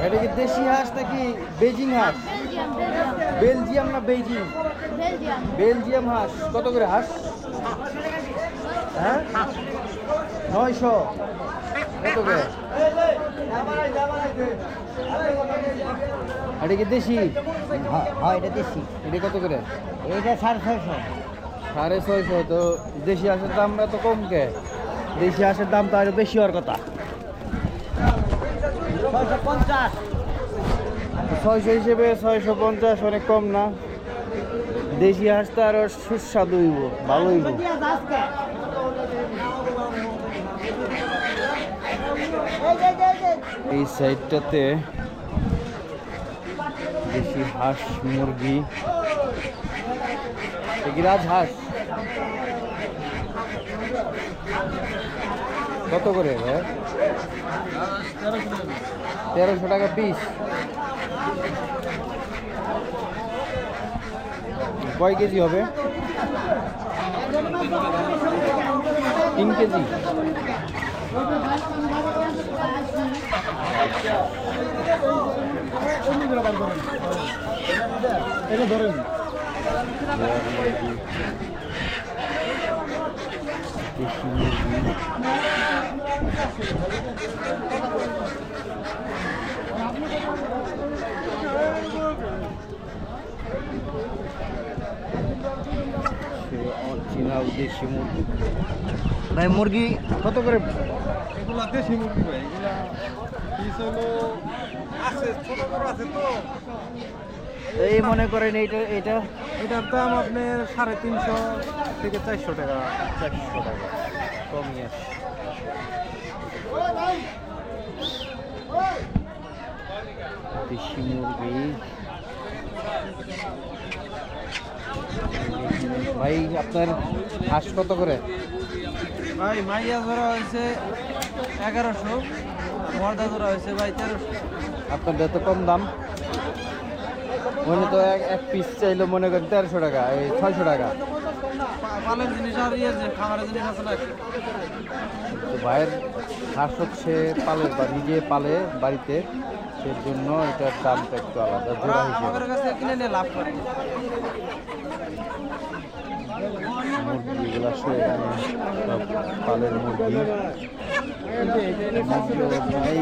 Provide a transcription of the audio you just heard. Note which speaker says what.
Speaker 1: এটা কি দেশি হাঁস নাকি বেজিং হাঁস? বেলজিয়াম না বেইজিং? বেলজিয়াম হাঁস। কত করে হাঁস? হ্যাঁ, 900। কত করে? এটা কি দেশি?
Speaker 2: হ্যাঁ, এটা দেশি।
Speaker 1: এটা কত করে?
Speaker 2: এটা 650।
Speaker 1: 650। তো দেশি হাঁসের দাম এত কম কে? দেশি হাঁসের দাম তো আরো বেশি হওয়ার কথা।
Speaker 2: 650।
Speaker 1: 600 হিসেবে 650 অনেক কম না? দেশি হাঁস তো আরো সুস্বাদু হইব, ভালো হইব। এই সাইডটাতে দেশি হাঁস, মুরগি, রাজহাঁস কত করে ভাই? 1300 টাকা পিস। কয় কেজি হবে? 3 কেজি।
Speaker 2: এটা ধরেন।
Speaker 1: দেশি মুরগি, অরিজিনাল দেশি মুরগি। ভাই মুরগি কত করে?
Speaker 3: এগুলা দেশি মুরগি ভাই, এগুলা পিস হলো আছে, ছোট বড় আছে তো।
Speaker 1: এই মনে করেন এটা
Speaker 3: এটার দাম আপনার 350 থেকে 400 টাকা।
Speaker 1: 400 টাকা কমই আছে। দেশি মুরগি। ভাই আপনার হাঁস কত করে?
Speaker 3: ভাই মাইয়া ধরা হয়েছে 1100, মর্দা ধরা হয়েছে ভাই 1300।
Speaker 1: আপনার এত কম দাম? মনে তো এক পিস চাইলো মনে করেন 1300 টাকা, এই 600 টাকা।
Speaker 3: পালের জিনিস আর ইয়ে যে খাবারের জিনিস আছে না।
Speaker 1: তো ভাইয়ের হাঁস হচ্ছে পালে বা নিজে পালে বাড়িতে, সেই জন্য এটার দামটা একটু আলাদা জোড়া হিসেবে।
Speaker 3: আমাদের কাছে কিনে নিয়ে লাভ করে।
Speaker 1: মুরগিগুলো আসলে এখানে সব পালের মুরগি। ভাই